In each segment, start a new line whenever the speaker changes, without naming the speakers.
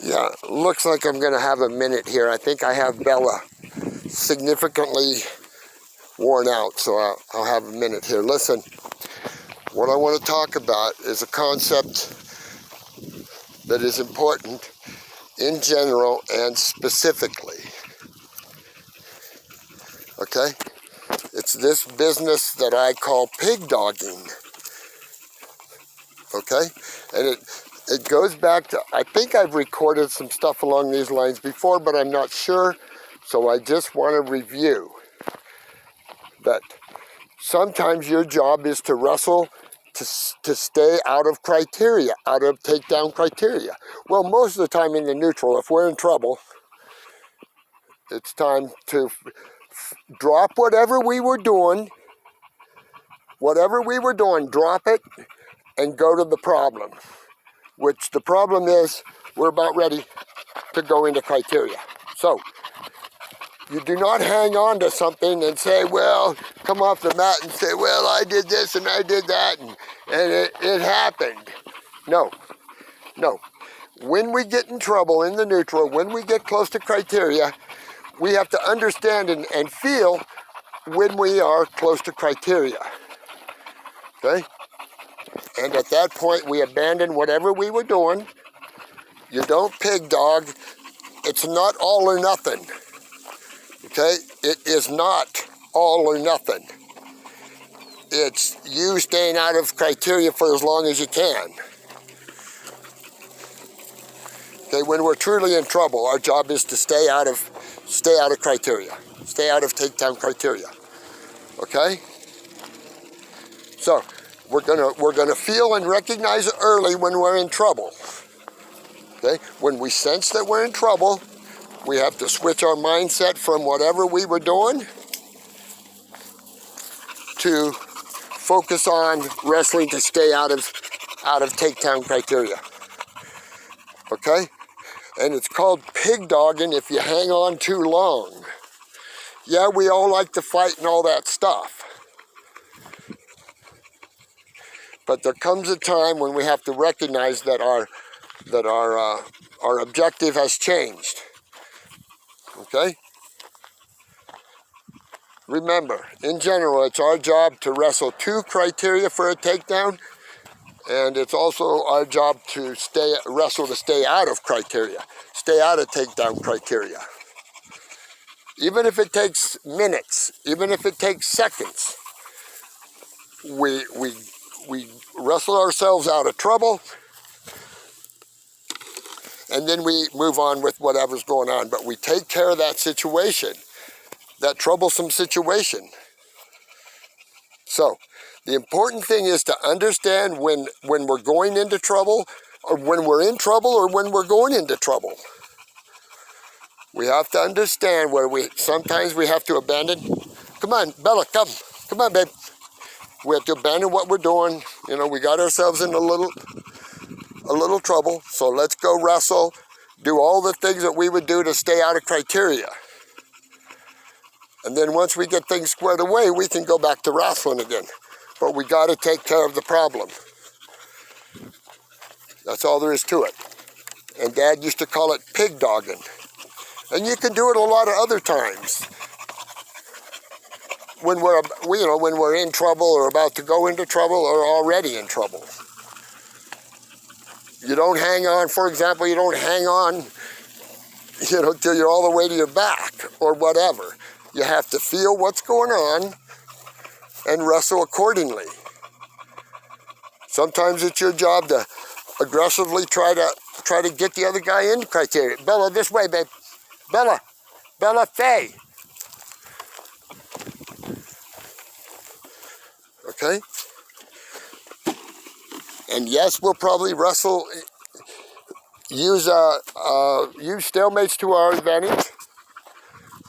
Yeah, looks like I'm going to have a minute here. I think I have Bella significantly worn out, so I'll have a minute here. Listen, what I want to talk about is a concept that is important in general and specifically. Okay? It's this business that I call pig dogging. Okay? And it goes back to, I think I've recorded some stuff along these lines before, but I'm not sure. So I just want to review that sometimes your job is to wrestle to stay out of criteria, out of takedown criteria. Well, most of the time in the neutral, if we're in trouble, it's time to drop whatever we were doing, drop it and go to the problem, which the problem is we're about ready to go into criteria. So you do not hang on to something and say, well, come off the mat and say, well, I did this and I did that and it happened. No. When we get in trouble in the neutral, when we get close to criteria, we have to understand and feel when we are close to criteria. Okay? And at that point, we abandon whatever we were doing. You don't pig dog. It's not all or nothing. Okay? It is not all or nothing. It's you staying out of criteria for as long as you can. Okay, when we're truly in trouble, our job is to stay out of criteria. Stay out of takedown criteria. Okay? So, we're gonna feel and recognize it early when we're in trouble. Okay? When we sense that we're in trouble, we have to switch our mindset from whatever we were doing to focus on wrestling to stay out of takedown criteria. Okay? And it's called pig dogging if you hang on too long. Yeah, we all like to fight and all that stuff. But there comes a time when we have to recognize that our objective has changed. Okay? Remember, in general, it's our job to wrestle to criteria for a takedown, and it's also our job to wrestle to stay out of criteria, stay out of takedown criteria. Even if it takes minutes, even if it takes seconds, we wrestle ourselves out of trouble, and then we move on with whatever's going on. But we take care of that situation, that troublesome situation. So, the important thing is to understand when we're going into trouble, or when we're in trouble, or when we're going into trouble. We have to understand where sometimes we have to abandon. Come on, Bella, come on, babe. We have to abandon what we're doing. You know, we got ourselves in a little trouble, so let's go wrestle, do all the things that we would do to stay out of criteria. And then once we get things squared away, we can go back to wrestling again. But we got to take care of the problem. That's all there is to it. And Dad used to call it pig dogging. And you can do it a lot of other times. When we're in trouble or about to go into trouble or already in trouble. You don't hang on, for example, you don't hang on, till you're all the way to your back or whatever. You have to feel what's going on and wrestle accordingly. Sometimes it's your job to aggressively try to get the other guy into criteria. Bella, this way, babe. Bella, Faye. Okay? And yes, we'll probably wrestle, use stalemates to our advantage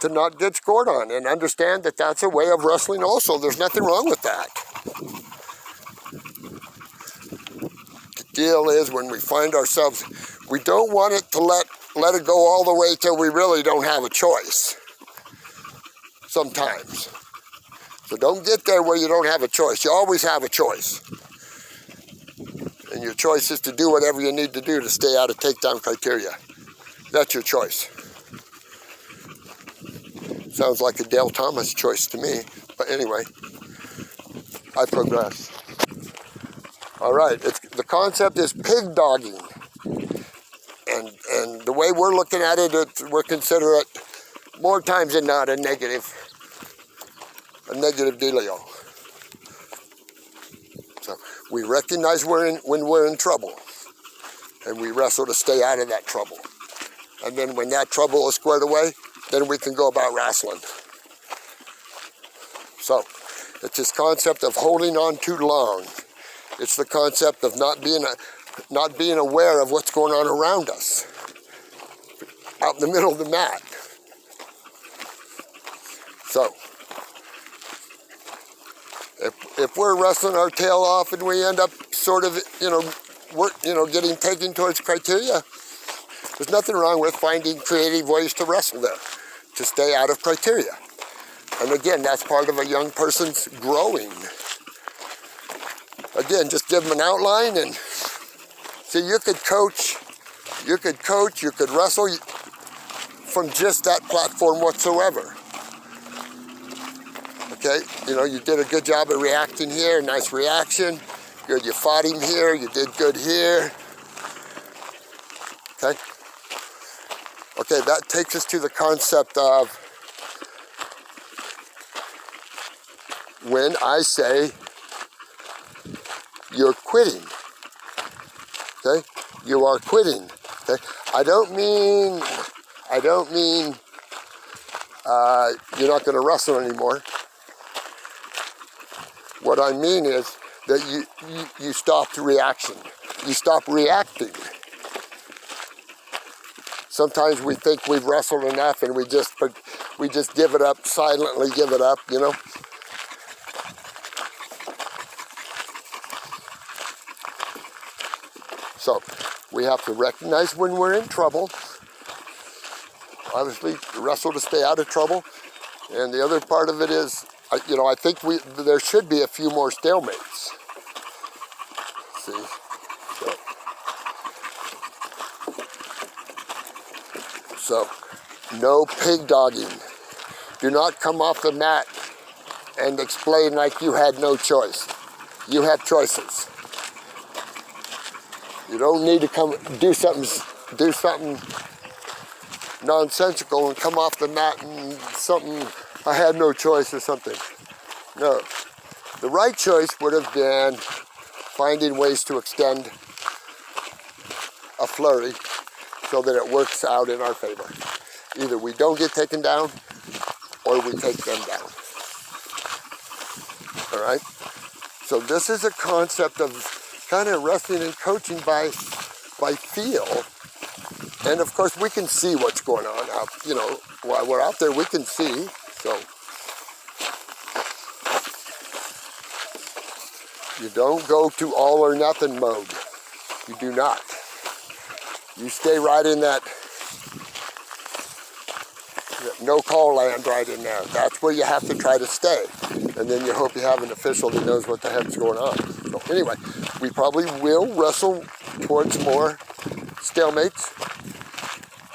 to not get scored on, and understand that that's a way of wrestling also. There's nothing wrong with that. The deal is when we find ourselves, we don't want it to let it go all the way till we really don't have a choice. Sometimes. So don't get there where you don't have a choice. You always have a choice. And your choice is to do whatever you need to do to stay out of takedown criteria. That's your choice. Sounds like a Dale Thomas choice to me. But anyway, I progress. All right, the concept is pig dogging. And the way we're looking at it, we're considering it more times than not a negative dealio. So we recognize when we're in trouble, and we wrestle to stay out of that trouble. And then when that trouble is squared away, then we can go about wrestling. So it's this concept of holding on too long. It's the concept of not being aware of what's going on around us, out in the middle of the mat. So if we're wrestling our tail off and we end up sort of, getting taken towards criteria, there's nothing wrong with finding creative ways to wrestle there, to stay out of criteria. And again, that's part of a young person's growing. Again, just give them an outline, and see, you could coach, you could wrestle from just that platform whatsoever. Okay, you did a good job of reacting here, nice reaction. Good, you fought him here, you did good here. Okay? Okay, that takes us to the concept of when I say you're quitting. Okay? You are quitting. Okay? I don't mean you're not going to wrestle anymore. What I mean is that you stop the reaction. You stop reacting. Sometimes we think we've wrestled enough and we just give it up, silently give it up, So we have to recognize when we're in trouble. Obviously, wrestle to stay out of trouble. And the other part of it is, I think there should be a few more stalemates. See? So, no pig dogging. Do not come off the mat and explain like you had no choice. You have choices. You don't need to come do something nonsensical and come off the mat and something, I had no choice or something. No. The right choice would have been finding ways to extend a flurry so that it works out in our favor. Either we don't get taken down or we take them down. All right? So this is a concept of kind of wrestling and coaching by feel. And of course we can see what's going on out, while we're out there we can see. So you don't go to all or nothing mode. You do not. You stay right in that no call land right in there. That's where you have to try to stay. And then you hope you have an official that knows what the heck's going on. So anyway, we probably will wrestle towards more stalemates,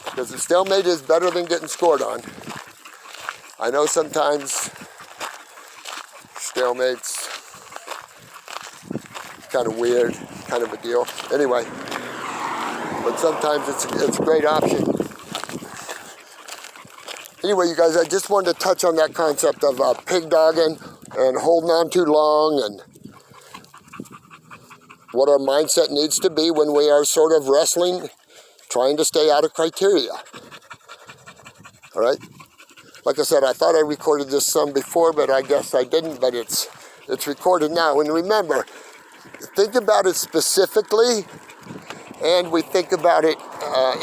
because the stalemate is better than getting scored on. I know sometimes stalemates kind of weird, kind of a deal. Anyway, but sometimes it's a great option. Anyway, you guys, I just wanted to touch on that concept of pig dogging and holding on too long, and what our mindset needs to be when we are sort of wrestling, trying to stay out of criteria. All right? Like I said, I thought I recorded this some before, but I guess I didn't, but it's recorded now. And remember, think about it specifically, and we think about it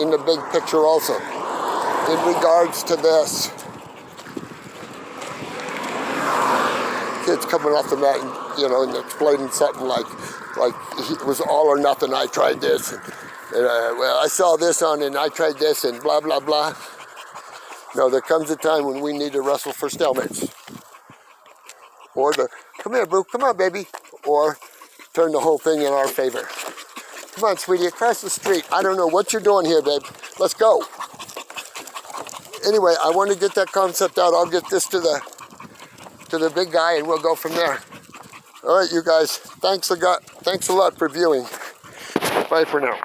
in the big picture also. In regards to this, kids coming off the mat and, and explaining something like it was all or nothing, I tried this, and well, I saw this on and I tried this and blah, blah, blah. No, there comes a time when we need to wrestle for stalemates. Or come here, boo, come on, baby. Or turn the whole thing in our favor. Come on, sweetie, across the street. I don't know what you're doing here, babe. Let's go. anyway, I want to get that concept out. I'll get this to the big guy and we'll go from there. All right, you guys, thanks a lot for viewing. Bye for now.